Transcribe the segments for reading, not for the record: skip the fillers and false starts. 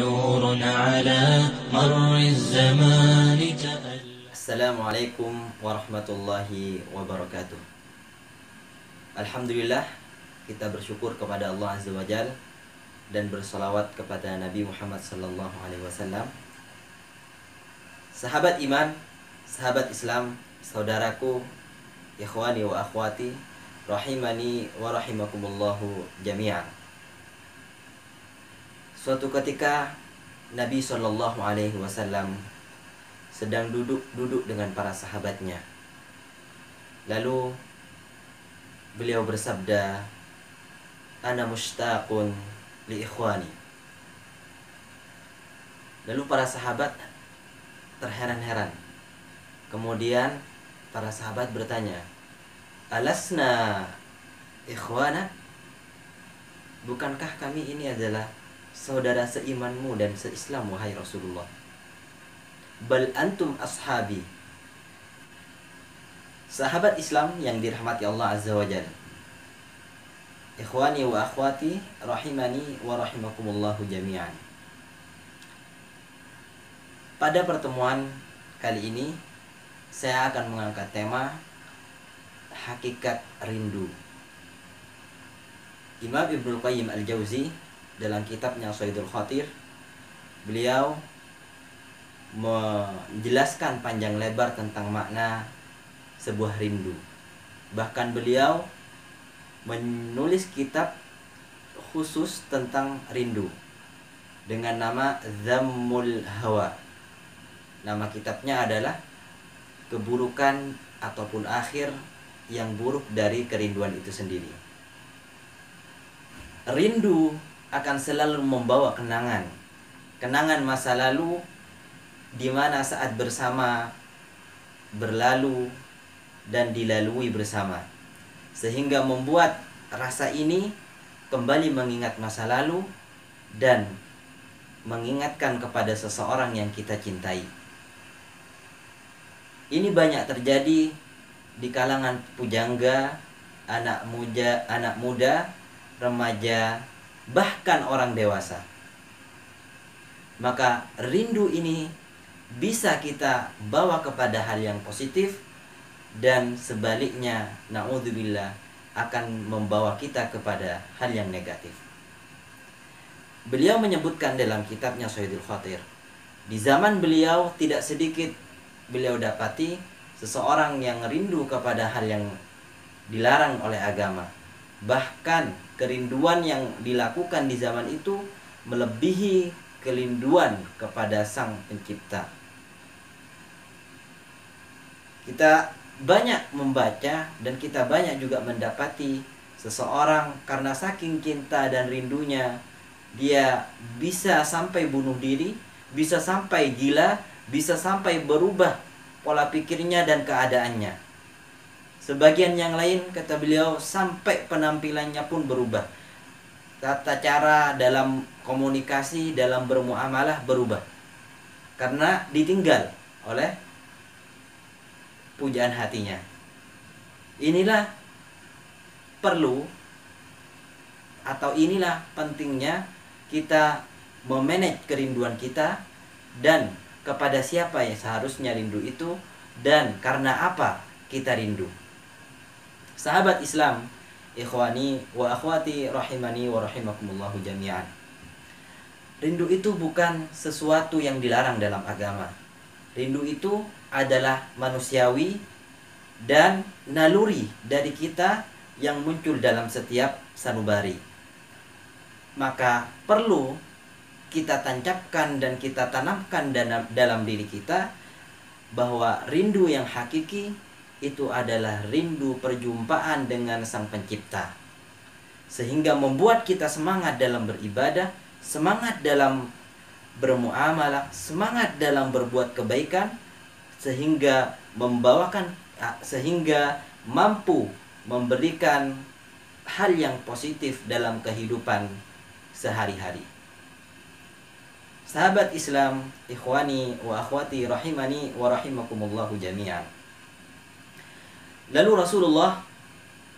نور على مر الزمان تألى. Assalamualaikum warahmatullahi wabarakatuh. Alhamdulillah, kita bersyukur kepada Allah Azza wa Jalla dan bersalawat kepada Nabi Muhammad sallallahu alaihi wasallam. Sahabat iman, sahabat Islam, saudaraku, ikhwani wa akhwati, rahimani wa rahimakumullahu jami'an. Suatu ketika Nabi sallallahu alaihi wasallam sedang duduk dengan para sahabatnya. Lalu beliau bersabda, "Ana mushtaqun li ikhwani." Lalu para sahabat terheran-heran. Kemudian para sahabat bertanya, "Alasna ikhwana?" Bukankah kami ini adalah saudara seimanmu dan seislam, wahai Rasulullah? "Bal antum ashabi." Sahabat Islam yang dirahmati Allah Azza wa Jalla, ikhwani wa akhwati, rahimani wa rahimakumullahu jami'an. Pada pertemuan kali ini saya akan mengangkat tema hakikat rindu. Imam Ibnul Qayyim Al-Jauzi dalam kitabnya Shaydul Khatir, beliau menjelaskan panjang lebar tentang makna sebuah rindu. Bahkan beliau menulis kitab khusus tentang rindu dengan nama Dhammul Hawa. Nama kitabnya adalah keburukan ataupun akhir yang buruk dari kerinduan itu sendiri. Rindu akan selalu membawa kenangan masa lalu, di mana saat bersama berlalu dan dilalui bersama, sehingga membuat rasa ini kembali mengingat masa lalu dan mengingatkan kepada seseorang yang kita cintai. Ini banyak terjadi di kalangan pujangga, anak muda, remaja, bahkan orang dewasa. Maka rindu ini bisa kita bawa kepada hal yang positif, dan sebaliknya, na'udzubillah, akan membawa kita kepada hal yang negatif. Beliau menyebutkan dalam kitabnya Shaydul Khatir, di zaman beliau tidak sedikit beliau dapati seseorang yang rindu kepada hal yang dilarang oleh agama. Bahkan kerinduan yang dilakukan di zaman itu melebihi kerinduan kepada Sang Pencipta. Kita banyak membaca dan kita banyak juga mendapati seseorang karena saking cinta dan rindunya, dia bisa sampai bunuh diri, bisa sampai gila, bisa sampai berubah pola pikirnya dan keadaannya. Sebagian yang lain, kata beliau, sampai penampilannya pun berubah. Tata cara dalam komunikasi, dalam bermuamalah berubah, karena ditinggal oleh pujaan hatinya. Inilah perlu, atau inilah pentingnya kita memanage kerinduan kita, dan kepada siapa yang seharusnya rindu itu, dan karena apa kita rindu. Sahabat Islam, ikhwani wa akhwati, rahimani wa rahimakumullahu jami'an. Rindu itu bukan sesuatu yang dilarang dalam agama. Rindu itu adalah manusiawi dan naluri dari kita yang muncul dalam setiap sanubari. Maka perlu kita tancapkan dan kita tanamkan dalam diri kita bahwa rindu yang hakiki itu adalah rindu perjumpaan dengan Sang Pencipta, sehingga membuat kita semangat dalam beribadah, semangat dalam bermuamalah, semangat dalam berbuat kebaikan, sehingga mampu memberikan hal yang positif dalam kehidupan sehari-hari. Sahabat Islam, ikhwani wa akhwati, rahimani wa rahimakumullahu jami'an. Lalu Rasulullah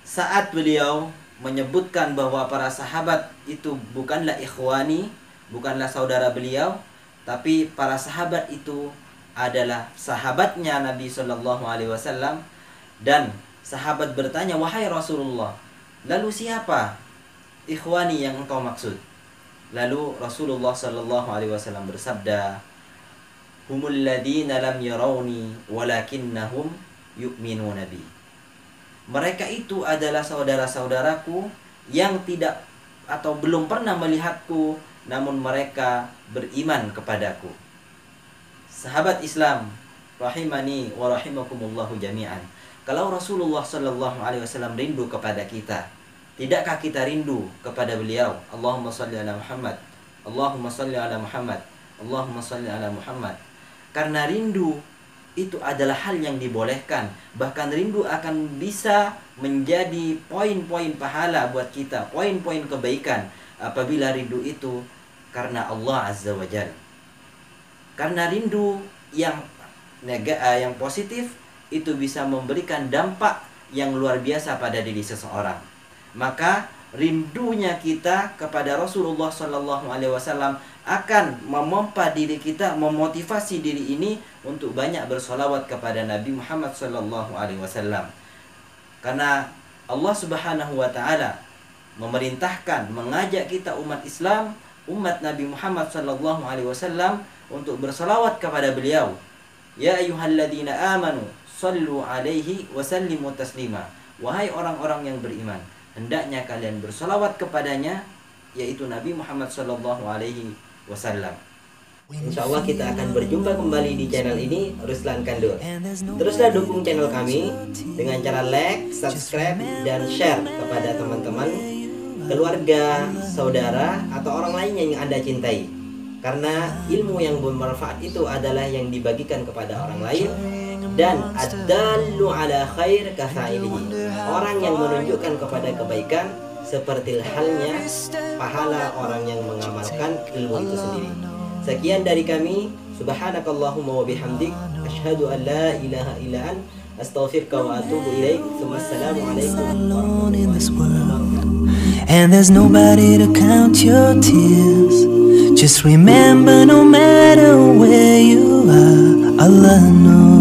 saat beliau menyebutkan bahwa para sahabat itu bukanlah ikhwani, bukanlah saudara beliau, tapi para sahabat itu adalah sahabatnya Nabi Shallallahu Alaihi Wasallam. Dan sahabat bertanya, wahai Rasulullah, lalu siapa ikhwani yang engkau maksud? Lalu Rasulullah Shallallahu Alaihi Wasallam bersabda, humul ladina lam yarawni walakinnahum yu'minuna bi. Mereka itu adalah saudara-saudaraku yang tidak atau belum pernah melihatku, namun mereka beriman kepadaku. Sahabat Islam rahimani wa rahimakumullahu jami'an. Kalau Rasulullah sallallahu alaihi wasallam rindu kepada kita, tidakkah kita rindu kepada beliau? Allahumma shalli ala Muhammad, Allahumma shalli ala Muhammad, Allahumma shalli ala Muhammad. Karena rindu itu adalah hal yang dibolehkan. Bahkan rindu akan bisa menjadi poin-poin pahala buat kita, poin-poin kebaikan apabila rindu itu karena Allah Azza wa Jalla. Karena rindu yang positif itu bisa memberikan dampak yang luar biasa pada diri seseorang. Maka rindunya kita kepada Rasulullah Sallallahu Alaihi Wasallam akan memompa diri kita, memotivasi diri ini untuk banyak bersolawat kepada Nabi Muhammad Sallallahu Alaihi Wasallam. Karena Allah Subhanahu Wa Taala memerintahkan, mengajak kita umat Islam, umat Nabi Muhammad Sallallahu Alaihi Wasallam untuk bersolawat kepada beliau. Ya ayyuhalladzina amanu sallu alaihi wasallimu taslima. Wahai orang-orang yang beriman, hendaknya kalian bersolawat kepadanya, yaitu Nabi Muhammad Sallallahu Alaihi Wasallam. Insyaallah kita akan berjumpa kembali di channel ini, Ruslan Kandur. Teruslah dukung channel kami dengan cara like, subscribe, dan share kepada teman-teman, keluarga, saudara, atau orang lain yang Anda cintai. Karena ilmu yang bermanfaat itu adalah yang dibagikan kepada orang lain. Dan ad-dallu ala khair kafa'ilihi. Orang yang menunjukkan kepada kebaikan seperti halnya pahala orang yang mengamalkan ilmu itu sendiri. Sekian dari kami. Subhanakallahumma wa bihamdik, asyhadu an la ilaha illa ant, astaghfiruka wa atubu ilaik. Assalamualaikum warahmatullahi wabarakatuh. And there's nobody to count your tears. Just remember, no matter where you are, Allah knows.